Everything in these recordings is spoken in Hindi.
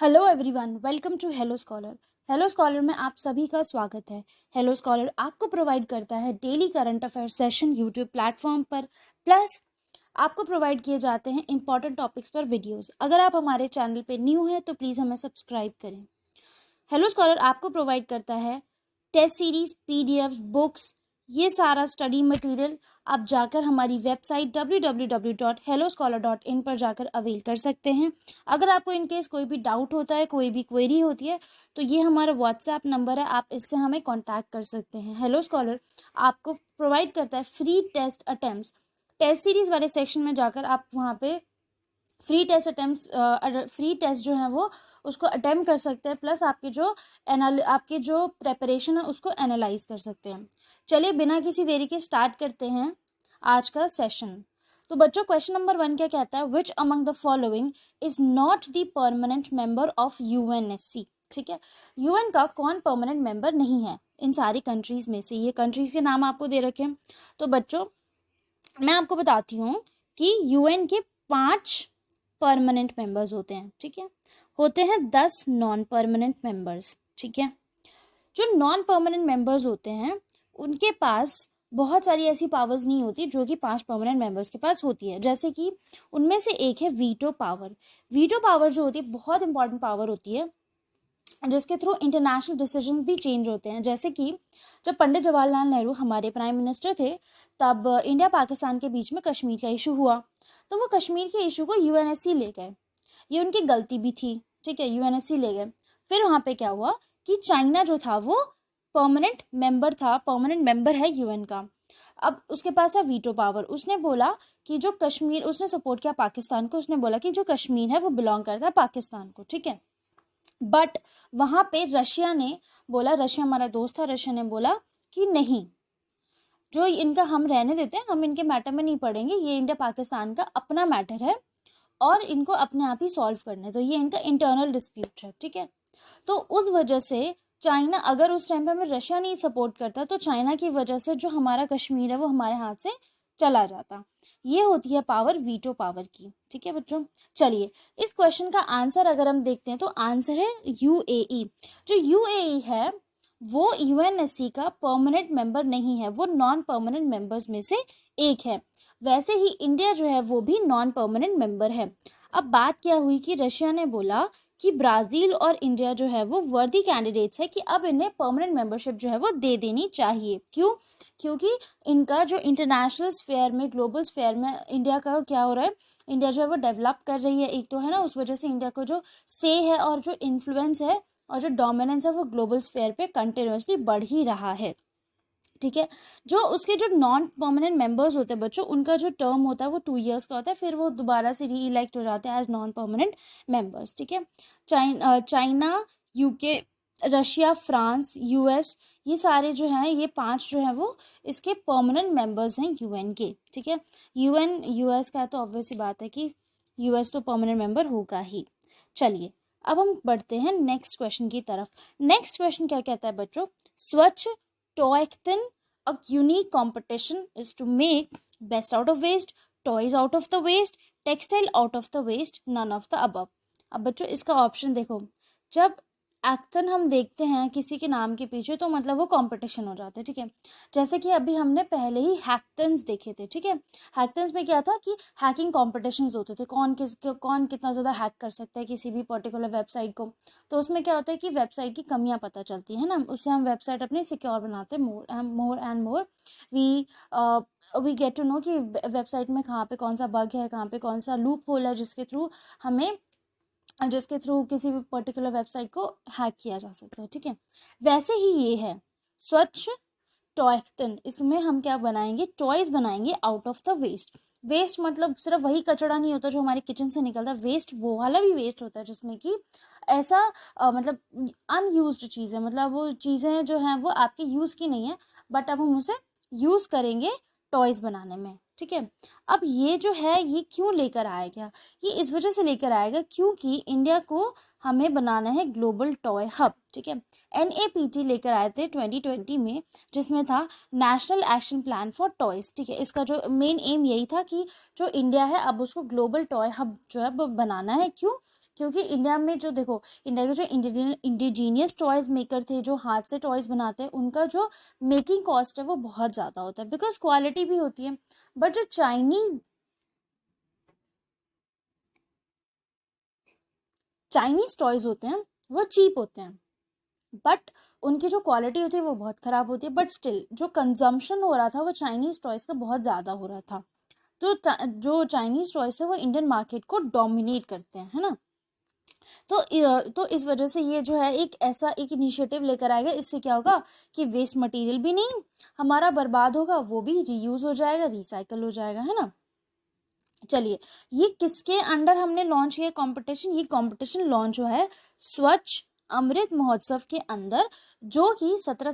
Hello everyone, welcome to hello scholar. Hello scholar में आप सभी का स्वागत है। हेलो स्कॉलर आपको प्रोवाइड करता है daily current affair session YouTube platform पर, प्लस आपको प्रोवाइड किए जाते हैं इंपॉर्टेंट टॉपिक्स पर वीडियोस। अगर आप हमारे चैनल पे न्यू हैं तो प्लीज़ हमें सब्सक्राइब करें। हेलो स्कॉलर आपको प्रोवाइड करता है टेस्ट सीरीज, पीडीएफ, बुक्स, ये सारा स्टडी मटेरियल आप जाकर हमारी वेबसाइट www.helloscholar.in पर जाकर अवेल कर सकते हैं। अगर आपको इनकेस कोई भी डाउट होता है, कोई भी क्वेरी होती है, तो ये हमारा व्हाट्सएप नंबर है, आप इससे हमें कांटेक्ट कर सकते हैं। हेलो स्कॉलर आपको प्रोवाइड करता है free test attempts. Test series वाले सेक्शन में जाकर आप वहाँ पे फ्री टेस्ट जो है वो उसको अटेम्प्ट कर सकते हैं, प्लस आपकी जो प्रेपरेशन है उसको एनालाइज कर सकते हैं। चलिए बिना किसी देरी के स्टार्ट करते हैं आज का सेशन। तो बच्चों, क्वेश्चन नंबर 1 क्या कहता है? Which among the following is not the permanent member of UNSC. ठीक है, यूएन का कौन परमानेंट मेंबर नहीं है इन सारी कंट्रीज में से? ये कंट्रीज के नाम आपको दे रखे हैं। तो बच्चों मैं आपको बताती हूँ कि यूएन के 5 परमानेंट मेंबर्स होते हैं। ठीक है, होते हैं 10 नॉन परमानेंट मेंबर्स। ठीक है, जो नॉन परमानेंट मेंबर्स होते हैं उनके पास बहुत सारी ऐसी पावर्स नहीं होती जो कि 5 परमानेंट मेंबर्स के पास होती है। जैसे कि उनमें से एक है वीटो पावर। वीटो पावर जो होती है बहुत इंपॉर्टेंट पावर होती है, जिसके थ्रू इंटरनेशनल डिसीजन भी चेंज होते हैं। जैसे कि जब पंडित जवाहरलाल नेहरू हमारे प्राइम मिनिस्टर थे, तब इंडिया पाकिस्तान के बीच में कश्मीर का इशू हुआ, तो वो कश्मीर के इशू को यूएनएससी ले गए। ये उनकी गलती भी थी। ठीक है, यूएनएससी ले गए। फिर वहाँ पे क्या हुआ कि चाइना जो था वो परमानेंट मेंबर है यूएन का। अब उसके पास है वीटो पावर। उसने बोला कि जो कश्मीर, उसने सपोर्ट किया पाकिस्तान को, उसने बोला कि जो कश्मीर है वो बिलोंग करता है पाकिस्तान को। ठीक है, बट वहां पे रशिया ने बोला, रशिया हमारा दोस्त था, रशिया ने बोला कि नहीं, जो इनका हम रहने देते हैं, हम इनके मैटर में नहीं पड़ेंगे, ये इंडिया पाकिस्तान का अपना मैटर है और इनको अपने आप ही सॉल्व करना है, तो ये इनका इंटरनल डिस्प्यूट है। ठीक है, तो उस वजह से चाइना, अगर उस टाइम पे हमें रशिया नहीं सपोर्ट करता तो चाइना की वजह से जो हमारा कश्मीर है वो हमारे हाथ से चला जाता। ये होती है पावर वीटो पावर की। ठीक है बच्चों, चलिए इस क्वेश्चन का आंसर अगर हम देखते हैं तो आंसर है यूएई। जो यूएई है वो यूएनएससी का परमानेंट मेंबर नहीं है, वो नॉन परमानेंट मेंबर्स में से एक है। वैसे ही इंडिया जो है वो भी नॉन परमानेंट मेंबर है। अब बात क्या हुई कि रशिया ने बोला कि ब्राज़ील और इंडिया जो है वो वर्दी कैंडिडेट्स है कि अब इन्हें परमानेंट मेंबरशिप जो है वो दे देनी चाहिए। क्यों? क्योंकि इनका जो इंटरनेशनल स्फेयर में, ग्लोबल स्फेयर में इंडिया का क्या हो रहा है, इंडिया जो है वो डेवलप कर रही है, एक तो है ना, उस वजह से इंडिया को जो से है और जो इन्फ्लुएंस है और जो डोमिनेंस है वो ग्लोबल स्फेयर पे कंटिन्यूसली बढ़ ही रहा है। ठीक है, जो उसके जो नॉन परमानेंट मेंबर्स होते हैं बच्चों, उनका जो टर्म होता है वो 2 इयर्स का होता है, फिर वो दोबारा से री इलेक्ट हो जाते हैं एज नॉन परमानेंट मेंबर्स। ठीक है, China, UK, Russia, France, US, ये सारे जो हैं, ये 5 जो हैं वो इसके परमानेंट मेंबर्स हैं यूएन के। ठीक है, यूएन यूएस का है तो ऑब्वियस सी बात है कि यूएस तो परमानेंट मेंबर होगा ही। चलिए अब हम बढ़ते हैं नेक्स्ट क्वेश्चन की तरफ। नेक्स्ट क्वेश्चन क्या कहता है बच्चों? स्वच्छ टॉयकथन, a unique competition is to make best out of waste, toys out of the waste, textile out of the waste, none of the above। अब बच्चों इसका ऑप्शन देखो, जब एक्थन हम देखते हैं किसी के नाम के पीछे तो मतलब वो कंपटीशन हो जाता है। ठीक है, जैसे कि अभी हमने पहले ही हैकथन्स देखे थे। ठीक है, हैकथन्स में क्या था कि हैकिंग कॉम्पिटिशन्स होते थे, कौन कितना ज़्यादा हैक कर सकता है किसी भी पर्टिकुलर वेबसाइट को। तो उसमें क्या होता है कि वेबसाइट की कमियां पता चलती है ना, उससे हम वेबसाइट अपनी सिक्योर बनाते हैं। More and more we we get to know कि वेबसाइट में कहाँ पे कौन सा बग है, कहाँ पे कौन सा लूप होल है, जिसके थ्रू किसी भी पर्टिकुलर वेबसाइट को हैक किया जा सकता है। ठीक है, वैसे ही ये है स्वच्छ टॉयकथन। इसमें हम क्या बनाएंगे? टॉयज बनाएंगे out of the waste. Waste मतलब सिर्फ वही कचरा नहीं होता जो हमारे किचन से निकलता है, वेस्ट वो वाला भी वेस्ट होता है जिसमें कि ऐसा मतलब अनयूज्ड चीज़ें, मतलब वो चीज़ें जो हैं वो आपके यूज़ की नहीं है, बट अब हम उसे यूज़ करेंगे टॉयज बनाने में। ठीक है, अब ये जो है ये क्यों लेकर आएगा? ये इस वजह से लेकर आएगा क्योंकि इंडिया को हमें बनाना है ग्लोबल टॉय हब। ठीक है, NAPT लेकर आए थे 2020 में, जिसमें था national action plan for toys. ठीक है, इसका जो मेन एम यही था कि जो इंडिया है अब उसको ग्लोबल टॉय हब जो है वो बनाना है। क्यों? क्योंकि इंडिया में जो देखो, इंडिया के जो इंडिजीनियस टॉयज मेकर थे, जो हाथ से टॉयज बनाते हैं, उनका जो मेकिंग कॉस्ट है वो बहुत ज़्यादा होता है, बिकॉज क्वालिटी भी होती है। बट जो चाइनीज टॉयज होते हैं वो चीप होते हैं, बट उनकी जो क्वालिटी होती है वो बहुत ख़राब होती है। बट स्टिल जो कंजम्पशन हो रहा था वो चाइनीज़ टॉयज़ का बहुत ज़्यादा हो रहा था। तो जो चाइनीज़ टॉयज़ है वो इंडियन मार्केट को डोमिनेट करते हैं, है ना। तो इस वजह से ये जो है एक ऐसा एक इनिशिएटिव लेकर आएगा, इससे क्या होगा कि वेस्ट मटेरियल भी नहीं हमारा बर्बाद होगा, वो भी रीयूज़ हो जाएगा, रिसाइकल हो जाएगा, है ना। चलिए, ये किसके अंडर हमने लॉन्च किया कंपटीशन? ये कंपटीशन लॉन्च हुआ है स्वच्छ अमृत महोत्सव के अंदर, जो कि 17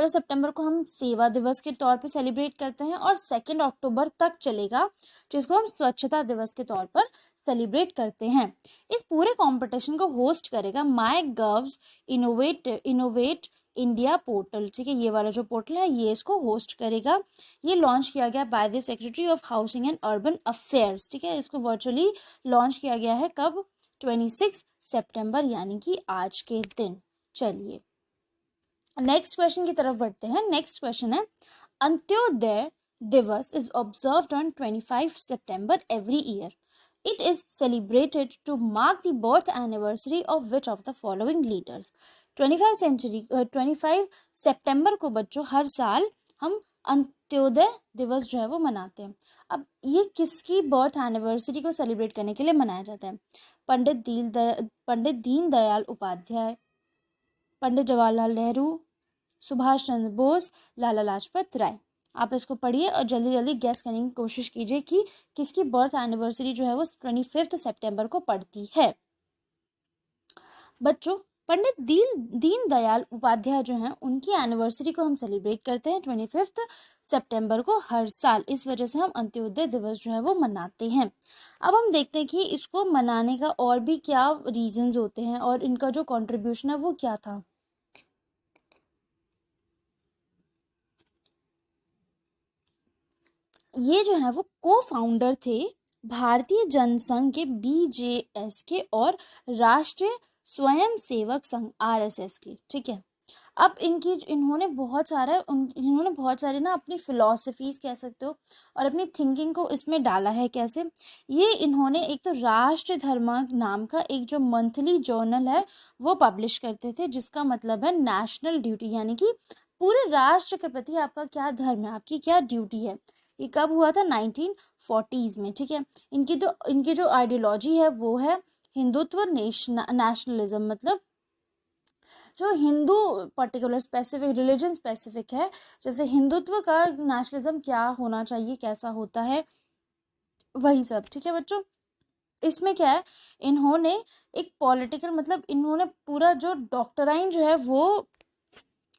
सितंबर को हम सेवा दिवस के तौर पे सेलिब्रेट करते हैं, और 2 अक्टूबर तक चलेगा, जिसको हम स्वच्छता दिवस के तौर पर सेलिब्रेट करते हैं। इस पूरे कंपटीशन को होस्ट करेगा माई गव्स इनोवेट इंडिया पोर्टल, ठीक है, ये वाला जो पोर्टल है ये इसको होस्ट करेगा। ये लॉन्च किया गया by the secretary of housing and urban affairs, ठीक है, इसको वर्चुअली लॉन्च किया गया है कब? 26 सितंबर, यानी कि आज के दिन। चलिए नेक्स्ट क्वेश्चन की तरफ बढ़ते हैं। नेक्स्ट क्वेश्चन है, अंत्योदय दिवस is observed on 25 September every year. It is celebrated to mark the birth anniversary of which of the following leaders? 25 सितंबर को बच्चों हर साल हम अंत्योदय दिवस जो है वो मनाते हैं। अब ये किसकी बर्थ एनिवर्सरी को सेलिब्रेट करने के लिए मनाया जाता है? पंडित दीनदयाल उपाध्याय, पंडित जवाहरलाल नेहरू, सुभाष चंद्र बोस, लाला लाजपत राय। आप इसको पढ़िए और जल्दी जल्दी गैस करने की कोशिश कीजिए कि किसकी बर्थ एनिवर्सरी जो है वो 25 सितंबर को पड़ती है। बच्चों, पंडित दीनदयाल उपाध्याय जो हैं उनकी एनिवर्सरी को हम सेलिब्रेट करते हैं 25 सितंबर को हर साल। इस वजह से हम अंत्योदय दिवस जो है वो मनाते हैं। अब हम देखते हैं कि इसको मनाने का और भी क्या रीजंस होते हैं और इनका जो कंट्रीब्यूशन है वो क्या था। ये जो है वो को फाउंडर थे भारतीय जनसंघ के BJS के और राष्ट्रीय स्वयं सेवक संघ RSS के, ठीक है। अब इन्होंने बहुत सारे ना अपनी फिलॉसफीज कह सकते हो और अपनी थिंकिंग को इसमें डाला है। कैसे? ये इन्होंने एक तो राष्ट्र धर्म नाम का एक जो मंथली जर्नल है वो पब्लिश करते थे, जिसका मतलब है नेशनल ड्यूटी, यानी कि पूरे राष्ट्र के प्रति आपका क्या धर्म है, आपकी क्या ड्यूटी है। ये कब हुआ था? 1940s में, ठीक है। इनकी जो आइडियोलॉजी है वो है हिंदुत्व नेशनलिज्म, मतलब जो Hindu particular specific religion specific है, जैसे हिंदुत्व का नेशनलिज्म क्या होना चाहिए, कैसा होता है, वही सब, ठीक है बच्चों। इसमें क्या है, इन्होंने एक पॉलिटिकल मतलब इन्होंने पूरा जो डॉक्टराइन जो है वो,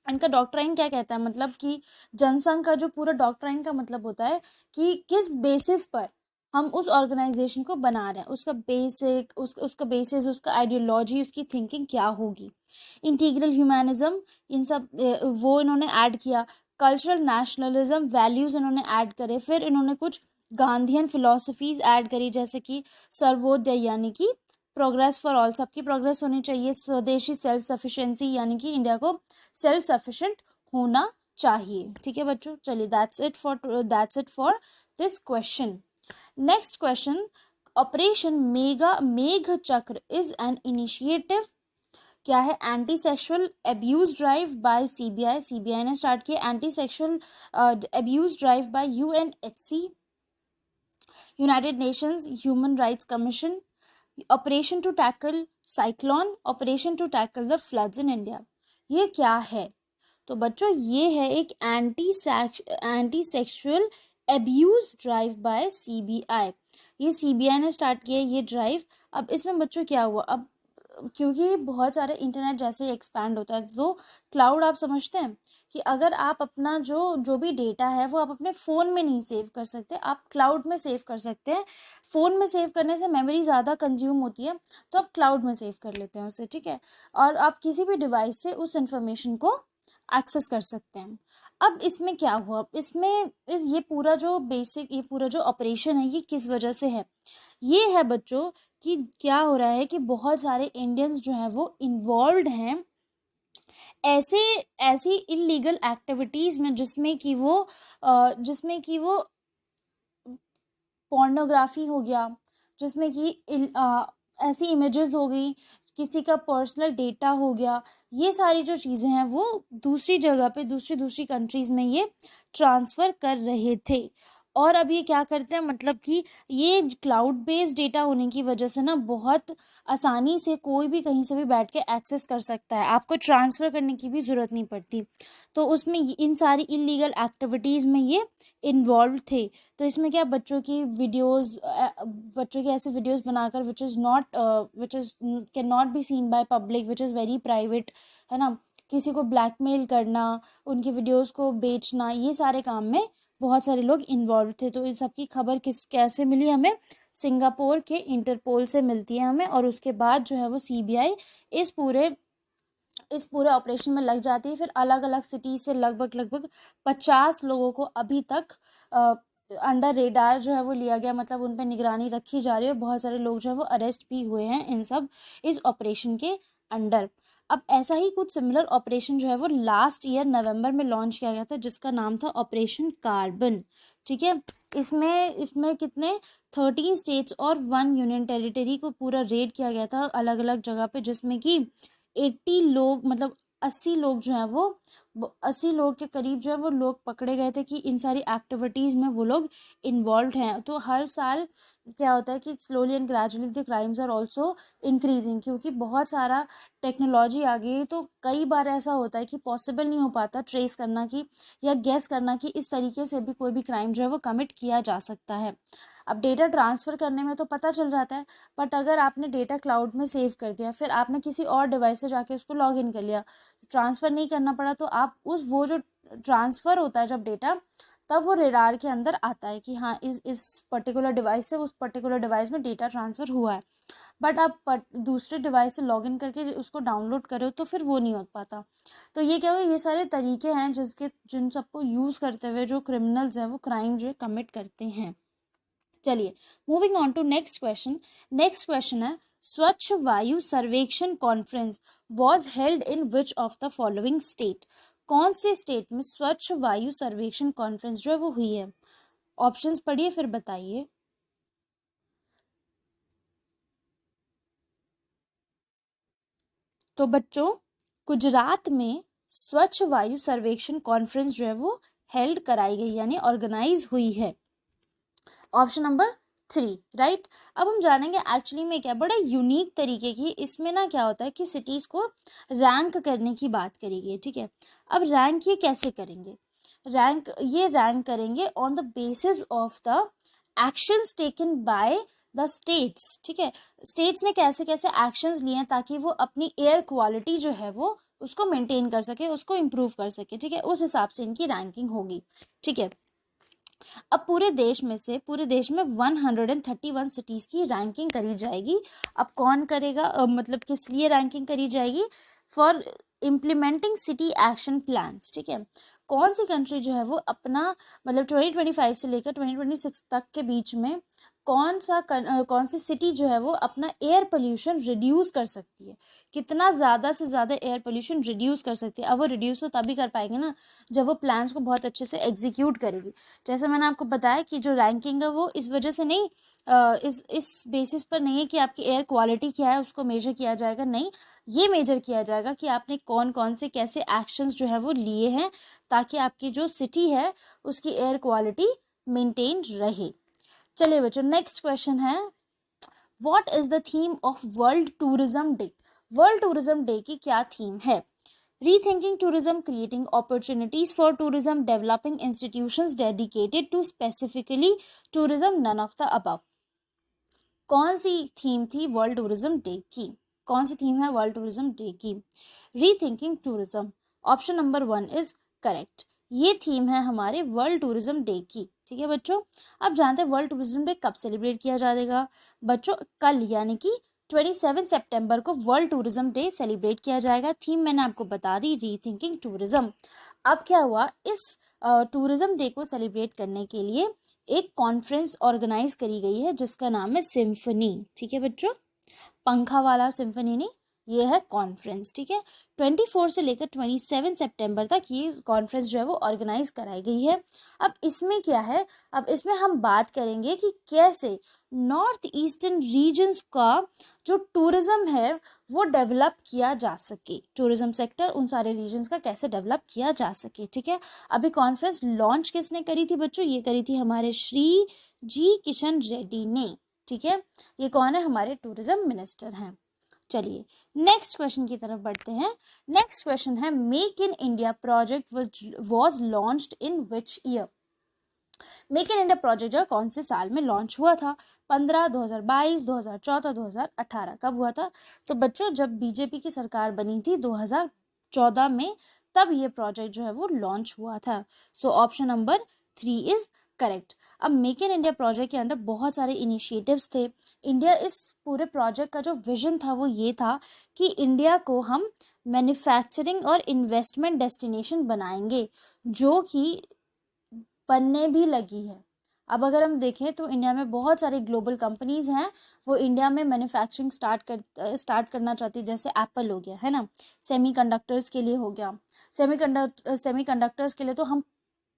इनका डॉक्टराइन क्या कहता है, मतलब कि जनसंघ का जो पूरा डॉक्टराइन का मतलब होता है कि किस बेसिस पर हम उस ऑर्गेनाइजेशन को बना रहे हैं, उसका बेसिस, उसका आइडियोलॉजी, उसकी थिंकिंग क्या होगी। इंटीग्रल ह्यूमैनिज्म, इन सब वो इन्होंने ऐड किया। कल्चरल नेशनलिज्म वैल्यूज इन्होंने ऐड करे। फिर इन्होंने कुछ गांधीयन फिलोसफीज ऐड करी, जैसे कि सर्वोदय, यानी कि प्रोग्रेस फॉर ऑल, सबकी प्रोग्रेस होनी चाहिए। स्वदेशी, सेल्फ सफिशिएंसी, यानी कि इंडिया को सेल्फ सफिशिएंट होना चाहिए, ठीक है बच्चों। चलिए that's it for this question. Next question, operation Megh Chakra is an initiative, क्या है? Anti sexual abuse drive by CBI ने स्टार्ट किया। Anti sexual abuse drive by UNHC, United Nations Human Rights Commission, operation to tackle cyclone, operation to tackle the floods in India. ये क्या है? तो बच्चों ये है एक anti sexual abuse drive by CBI। ये CBI ने स्टार्ट किया ये ड्राइव। अब इसमें बच्चों क्या हुआ, अब क्योंकि बहुत सारे इंटरनेट जैसे एक्सपैंड होता है, तो क्लाउड आप समझते हैं कि अगर आप अपना जो भी डेटा है वो आप अपने फ़ोन में नहीं सेव कर सकते, आप क्लाउड में सेव कर सकते हैं। फ़ोन में सेव करने से मेमोरी ज़्यादा कंज्यूम होती है, तो आप क्लाउड में सेव कर लेते हैं उसे, ठीक है। और आप किसी भी डिवाइस से उस इंफॉर्मेशन को एक्सेस कर सकते हैं। अब इसमें क्या हुआ, ये पूरा जो ऑपरेशन है ये किस वजह से है? ये है बच्चों कि क्या हो रहा है कि बहुत सारे इंडियंस जो हैं वो इन्वॉल्व हैं ऐसे ऐसी इलीगल एक्टिविटीज़ में जिसमें कि वो पोर्नोग्राफी हो गया, जिसमें कि ऐसी इमेजेस हो गई, किसी का पर्सनल डेटा हो गया, ये सारी जो चीज़ें हैं वो दूसरी जगह पे दूसरी दूसरी कंट्रीज़ में ये ट्रांसफ़र कर रहे थे। और अब ये क्या करते हैं, मतलब कि ये क्लाउड बेस्ड डेटा होने की वजह से ना बहुत आसानी से कोई भी कहीं से भी बैठ के एक्सेस कर सकता है, आपको ट्रांसफ़र करने की भी ज़रूरत नहीं पड़ती। तो उसमें इन सारी इलीगल एक्टिविटीज़ में ये इन्वॉल्व थे। तो इसमें क्या, बच्चों की ऐसे वीडियोस बनाकर which is can not be seen by public, which is very private, है ना, किसी को ब्लैकमेल करना, उनकी वीडियोस को बेचना, ये सारे काम में बहुत सारे लोग इन्वॉल्व थे। तो इस सब की खबर कैसे मिली हमें, सिंगापुर के इंटरपोल से मिलती है हमें, और उसके बाद जो है वो सीबीआई इस पूरे ऑपरेशन में लग जाती है। फिर अलग अलग सिटीज से लगभग 50 लोगों को अभी तक अंडर रेडार जो है वो लिया गया, मतलब उन पर निगरानी रखी जा रही है, और बहुत सारे लोग जो है वो अरेस्ट भी हुए हैं इस ऑपरेशन के अंडर। अब ऐसा ही कुछ सिमिलर ऑपरेशन जो है वो लास्ट ईयर नवंबर में लॉन्च किया गया था, जिसका नाम था ऑपरेशन कार्बन। ठीक है, इसमें कितने 13 स्टेट्स और 1 यूनियन टेरिटरी को पूरा रेड किया गया था अलग अलग जगह पे, जिसमें कि 80 लोग, मतलब 80 लोग जो हैं वो 80 लोग के करीब जो है वो लोग पकड़े गए थे कि इन सारी एक्टिविटीज़ में वो लोग इन्वॉल्व हैं। तो हर साल क्या होता है कि slowly and gradually the crimes are also increasing, क्योंकि बहुत सारा टेक्नोलॉजी आ गई है। तो कई बार ऐसा होता है कि पॉसिबल नहीं हो पाता ट्रेस करना कि या गेस करना कि इस तरीके से भी कोई भी क्राइम जो है वो कमिट किया जा सकता है। अब डेटा ट्रांसफ़र करने में तो पता चल जाता है, बट अगर आपने डेटा क्लाउड में सेव कर दिया, फिर आपने किसी और डिवाइस से जाके उसको लॉग इन कर लिया, ट्रांसफ़र नहीं करना पड़ा, तो आप वो जो ट्रांसफ़र होता है जब डेटा, तब वो रेडार के अंदर आता है कि हाँ इस पर्टिकुलर डिवाइस से उस पर्टिकुलर डिवाइस में डेटा ट्रांसफ़र हुआ है। बट आप दूसरे डिवाइस से लॉगिन करके उसको डाउनलोड करो तो फिर वो नहीं हो पाता। तो ये क्या हुआ, ये सारे तरीके हैं जिन सबको यूज़ करते हुए जो क्रिमिनल्स हैं वो क्राइम जो कमिट करते हैं। चलिए, moving on to next question. Next question है, Swachh Vayu Sarvekshan conference was held in which of the following state. कौन से स्टेट में स्वच्छ वायु सर्वेक्षण कॉन्फ्रेंस जो है वो हुई है? ऑप्शंस पढ़िए फिर बताइए। तो बच्चों, गुजरात में स्वच्छ वायु सर्वेक्षण कॉन्फ्रेंस जो है वो हेल्ड कराई गई, यानी ऑर्गेनाइज हुई है। Option number 3, right. अब हम जानेंगे एक्चुअली में क्या, बड़ा यूनिक तरीके की इसमें ना क्या होता है कि सिटीज़ को रैंक करने की बात करी गई। ठीक है, अब रैंक ये कैसे करेंगे, रैंक करेंगे on the basis of the actions taken by the states. ठीक है, स्टेट्स ने कैसे कैसे एक्शंस लिए हैं ताकि वो अपनी एयर क्वालिटी जो है वो उसको मेंटेन कर सके, उसको इम्प्रूव कर सके। ठीक है, उस हिसाब से इनकी रैंकिंग होगी। ठीक है, अब पूरे देश में 131 सिटीज़ की रैंकिंग करी जाएगी। अब कौन करेगा, मतलब किस लिए रैंकिंग करी जाएगी? For implementing city action plans. ठीक है, कौन सी कंट्री जो है वो अपना मतलब 2025 से लेकर 2026 तक के बीच में कौन सी सिटी जो है वो अपना एयर पोल्यूशन रिड्यूस कर सकती है, कितना ज़्यादा से ज़्यादा एयर पोल्यूशन रिड्यूस कर सकती है। अब वो रिड्यूस तो तभी कर पाएंगे ना जब वो प्लान्स को बहुत अच्छे से एग्जीक्यूट करेगी। जैसे मैंने आपको बताया कि जो रैंकिंग है वो इस वजह से नहीं, इस बेसिस पर नहीं है कि आपकी एयर क्वालिटी क्या है उसको मेजर किया जाएगा, नहीं, ये मेजर किया जाएगा कि आपने कौन कौन से कैसे एक्शंस जो है वो लिए हैं ताकि आपकी जो सिटी है उसकी एयर क्वालिटी मेंटेन रहे। चलिए बच्चों, नेक्स्ट क्वेश्चन है, what is the theme of World Tourism Day. World Tourism Day की क्या थीम है? Rethinking tourism, creating opportunities for tourism, developing institutions dedicated to specifically tourism, none of the above. कौन सी थीम थी वर्ल्ड टूरिज्म डे की? कौन सी थीम है वर्ल्ड टूरिज्म डे की? Rethinking tourism. Option number 1 is correct, ये थीम है हमारे वर्ल्ड टूरिज्म डे की। ठीक है बच्चों, अब जानते हैं वर्ल्ड टूरिज्म डे कब सेलिब्रेट किया जाएगा। बच्चों, कल यानी कि 27 सितंबर को वर्ल्ड टूरिज्म डे सेलिब्रेट किया जाएगा। थीम मैंने आपको बता दी, रीथिंकिंग टूरिज्म। अब क्या हुआ, इस टूरिज्म डे को सेलिब्रेट करने के लिए एक कॉन्फ्रेंस ऑर्गेनाइज करी गई है जिसका नाम है सिम्फनी। ठीक है बच्चों, पंखा वाला सिम्फनी नहीं, ये है कॉन्फ्रेंस। ठीक है, 24 से लेकर 27 सितंबर तक ये कॉन्फ्रेंस जो है वो ऑर्गेनाइज कराई गई है। अब इसमें क्या है, अब इसमें हम बात करेंगे कि कैसे नॉर्थ ईस्टर्न रीजन्स का जो टूरिज्म है वो डेवलप किया जा सके, टूरिज्म सेक्टर उन सारे रीजन्स का कैसे डेवलप किया जा सके। ठीक है, अभी कॉन्फ्रेंस लॉन्च किसने करी थी बच्चों, ये करी थी हमारे श्री जी किशन रेड्डी ने। ठीक है, ये कौन है, हमारे टूरिज्म मिनिस्टर हैं। चलिए नेक्स्ट क्वेश्चन की तरफ बढ़ते हैं। नेक्स्ट क्वेश्चन है, make in India project was launched in which year. Make in India project जो कौन से साल में लॉन्च हुआ था, 15, 2022, 2014, 2018, कब हुआ था। तो बच्चों जब बीजेपी की सरकार बनी थी 2014 में, तब ये प्रोजेक्ट जो है वो लॉन्च हुआ था। So option number 3 is correct. अब मेक इन इंडिया प्रोजेक्ट के अंदर बहुत सारे इनिशिएटिव्स थे। इंडिया इस पूरे प्रोजेक्ट का जो विजन था वो ये था कि इंडिया को हम मैन्युफैक्चरिंग और इन्वेस्टमेंट डेस्टिनेशन बनाएंगे, जो कि बनने भी लगी है। अब अगर हम देखें तो इंडिया में बहुत सारी ग्लोबल कंपनीज हैं, वो इंडिया में मैन्युफैक्चरिंग स्टार्ट करना चाहती है। जैसे एप्पल हो गया है ना, सेमीकंडक्टर्स के लिए हो गया, सेमीकंडक्टर्स के लिए तो हम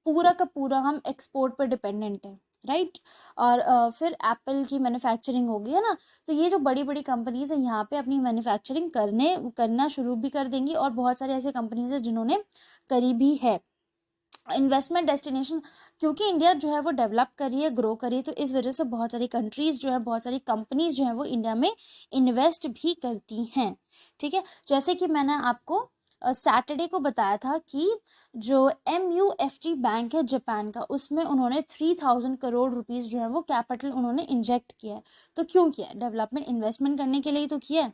पूरा का पूरा हम एक्सपोर्ट पर डिपेंडेंट है, राइट। और फिर एप्पल की मैन्युफैक्चरिंग होगी है ना, तो ये जो बड़ी बड़ी कंपनीज है यहाँ पे अपनी मैन्युफैक्चरिंग करना शुरू भी कर देंगी, और बहुत सारी ऐसी कंपनीज है जिन्होंने करी भी है। इन्वेस्टमेंट डेस्टिनेशन, क्योंकि इंडिया जो है वो डेवलप करी है, ग्रो करी है, तो इस वजह से बहुत सारी कंट्रीज जो है, बहुत सारी कंपनीज जो है वो इंडिया में इन्वेस्ट भी करती हैं। ठीक है, जैसे कि मैंने आपको सैटरडे को बताया था कि जो MUFG बैंक है जापान का, उसमें उन्होंने 3000 करोड़ रुपीस जो है वो कैपिटल उन्होंने इंजेक्ट किया है। तो क्यों किया है, डेवलपमेंट इन्वेस्टमेंट करने के लिए ही तो किया है।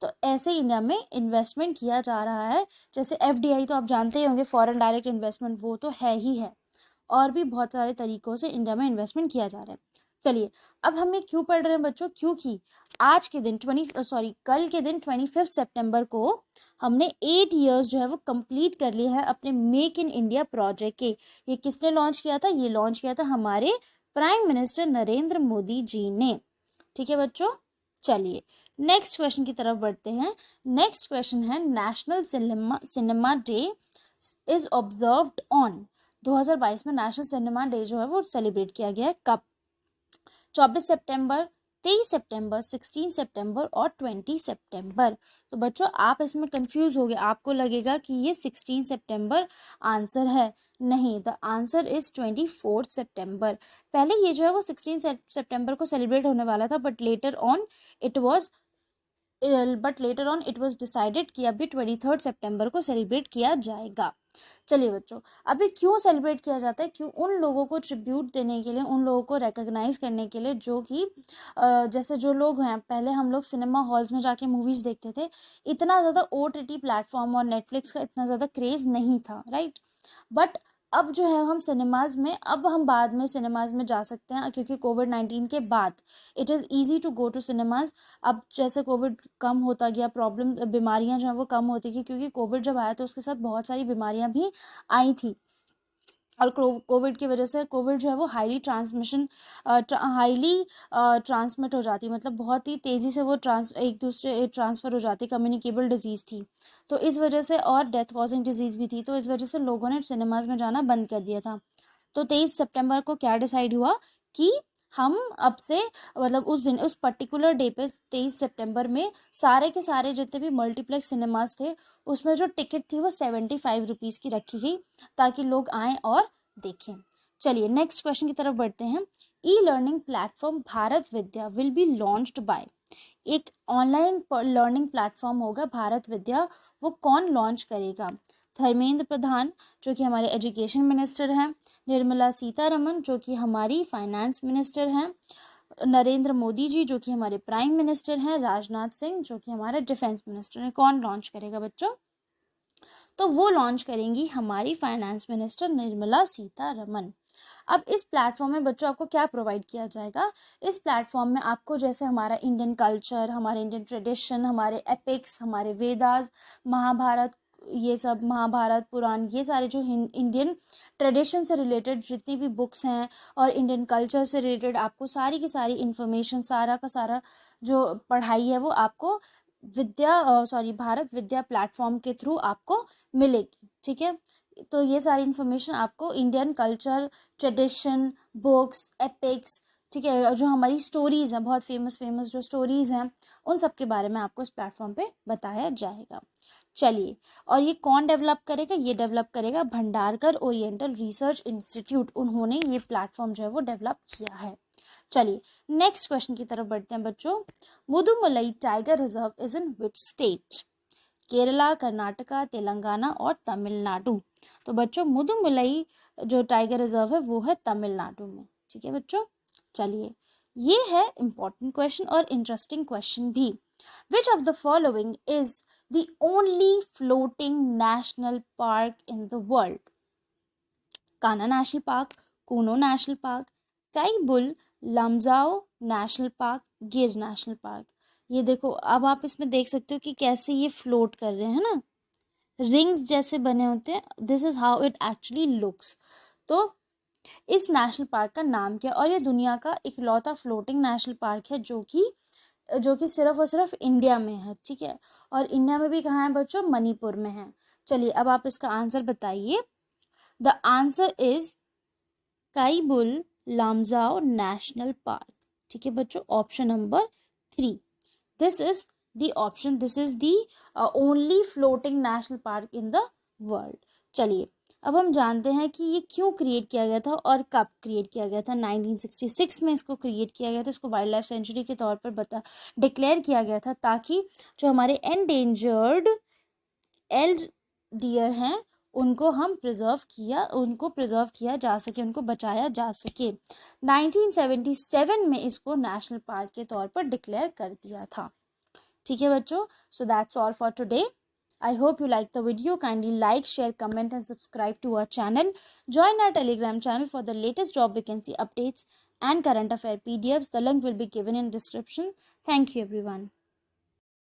तो ऐसे इंडिया में इन्वेस्टमेंट किया जा रहा है। जैसे FDI तो आप जानते ही होंगे, फॉरेन डायरेक्ट इन्वेस्टमेंट, वो तो है ही है, और भी बहुत सारे तरीकों से इंडिया में इन्वेस्टमेंट किया जा रहा है। चलिए, अब हम ये क्यों पढ़ रहे हैं बच्चों, क्योंकि आज के दिन कल के दिन 25 सितंबर को हमने 8 इयर्स जो है वो कंप्लीट कर लिए हैं अपने मेक इन इंडिया प्रोजेक्ट के। ये किसने लॉन्च किया था, ये लॉन्च किया था हमारे प्राइम मिनिस्टर नरेंद्र मोदी जी ने। ठीक है बच्चों, चलिए नेक्स्ट क्वेश्चन की तरफ बढ़ते हैं। नेक्स्ट क्वेश्चन है, national cinema day is observed on. 2022 में नेशनल सिनेमा डे जो है वो सेलिब्रेट किया गया है, कब, 24 सितंबर, 23 सितंबर, 16 सितंबर और 20 सितंबर। तो बच्चों आप इसमें कंफ्यूज हो गए, आपको लगेगा कि ये 16 सितंबर आंसर है, नहीं, द आंसर इज 24 सितंबर। पहले ये जो है वो 16 सितंबर को सेलिब्रेट होने वाला था, but later on it was decided कि अभी 23 सितंबर को सेलिब्रेट किया जाएगा। चलिए बच्चों, अभी क्यों सेलिब्रेट किया जाता है, क्यों, उन लोगों को ट्रिब्यूट देने के लिए, उन लोगों को रिकॉग्नाइज करने के लिए जो कि जैसे जो लोग हैं, पहले हम लोग सिनेमा हॉल्स में जाके मूवीज देखते थे, इतना ज़्यादा OTT प्लेटफॉर्म और नेटफ्लिक्स का इतना ज़्यादा क्रेज नहीं था, राइट। बट अब जो है हम सिनेमाज में, अब हम बाद में सिनेमाज में जा सकते हैं, क्योंकि कोविड-19 के बाद it is easy to go to cinemas. अब जैसे कोविड कम होता गया, प्रॉब्लम, बीमारियां जो है वो कम होती गई, क्योंकि कोविड जब आया तो उसके साथ बहुत सारी बीमारियां भी आई थी, और कोविड की वजह से, कोविड जो है वो हाईली ट्रांसमिट हो जाती, मतलब बहुत ही तेज़ी से वो एक दूसरे ट्रांसफ़र हो जाती, कम्युनिकेबल डिजीज़ थी, तो इस वजह से, और डेथ कॉजिंग डिजीज़ भी थी, तो इस वजह से लोगों ने सिनेमाज में जाना बंद कर दिया था। तो 23 सितंबर को क्या डिसाइड हुआ कि हम अब से, मतलब उस दिन, उस पर्टिकुलर डे पे 23 सितंबर में सारे के सारे जितने भी मल्टीप्लेक्स सिनेमाज थे, उसमें जो टिकट थी वो 75 रुपीज़ की रखी गई, ताकि लोग आएँ और देखें। चलिए नेक्स्ट क्वेश्चन की तरफ बढ़ते हैं। E learning platform Bharat Vidya will be launched by. एक ऑनलाइन लर्निंग प्लेटफॉर्म होगा भारत विद्या, वो कौन लॉन्च करेगा, धर्मेंद्र प्रधान जो कि हमारे एजुकेशन मिनिस्टर हैं, निर्मला सीतारमन जो कि हमारी फाइनेंस मिनिस्टर हैं, नरेंद्र मोदी जी जो कि हमारे प्राइम मिनिस्टर हैं, राजनाथ सिंह जो कि हमारे डिफेंस मिनिस्टर हैं। कौन लॉन्च करेगा बच्चों, तो वो लॉन्च करेंगी हमारी फाइनेंस मिनिस्टर निर्मला सीतारमन। अब इस प्लेटफॉर्म में बच्चों आपको क्या प्रोवाइड किया जाएगा, इस प्लेटफॉर्म में आपको जैसे हमारा इंडियन कल्चर, हमारे इंडियन ट्रेडिशन, हमारे एपिक्स, हमारे वेदास, महाभारत, ये सब महाभारत, पुराण, ये सारे जो इंडियन ट्रेडिशन से रिलेटेड जितनी भी बुक्स हैं और इंडियन कल्चर से रिलेटेड आपको सारी की सारी इन्फॉर्मेशन, सारा का सारा जो पढ़ाई है वो आपको भारत विद्या प्लेटफॉर्म के थ्रू आपको मिलेगी। ठीक है, तो ये सारी इन्फॉर्मेशन आपको Indian culture, tradition, books, epics, ठीक है, जो हमारी स्टोरीज़ हैं, बहुत फेमस जो स्टोरीज़ हैं, उन सब के बारे में आपको इस प्लेटफॉर्म पे बताया जाएगा। चलिए, और ये कौन डेवलप करेगा? ये डेवलप करेगा भंडारकर ओरिएंटल रिसर्च इंस्टीट्यूट। उन्होंने ये प्लेटफॉर्म जो है वो डेवलप किया है। चलिए नेक्स्ट क्वेश्चन की तरफ बढ़ते हैं बच्चों। Mudumalai tiger reserve is in which state? Kerala, Karnataka, Telangana और तमिलनाडु। तो बच्चों मुदुमलई जो टाइगर रिजर्व है वो है तमिलनाडु में। ठीक है बच्चों, चलिए ये है इंपॉर्टेंट क्वेश्चन और इंटरेस्टिंग क्वेश्चन भी। Which of the following is the only floating national park in the world? Kanha national park, Kuno national park, Keibul Lamjao national park, Gir national park. ये देखो, अब आप इसमें देख सकते हो कि कैसे ये फ्लोट कर रहे हैं ना, रिंग्स जैसे बने होते हैं। This is how it actually looks. तो इस नेशनल पार्क का नाम क्या? और ये दुनिया का इकलौता फ्लोटिंग नेशनल पार्क है जो कि सिर्फ और सिर्फ इंडिया में है। ठीक है, और इंडिया में भी कहाँ है बच्चों? मणिपुर में है। चलिए अब आप इसका आंसर बताइए। The answer is Keibul Lamjao national park. ठीक है बच्चों, option number 3, this is the option, this is the only floating national park in the world. चलिए अब हम जानते हैं कि ये क्यों क्रिएट किया गया था और कब क्रिएट किया गया था। 1966 में इसको क्रिएट किया गया था। इसको वाइल्ड लाइफ सेंचुरी के तौर पर डिक्लेयर किया गया था, ताकि जो हमारे एंडेंजर्ड एल्ड डियर हैं उनको प्रिजर्व किया जा सके, उनको बचाया जा सके। 1977 में इसको नेशनल पार्क के तौर पर डिक्लेयर कर दिया था। ठीक है बच्चों, so that's all for today. I hope you like the video. Kindly like, share, comment and subscribe to our channel. Join our Telegram channel for the latest job vacancy updates and current affair PDFs. The link will be given in description. Thank you everyone.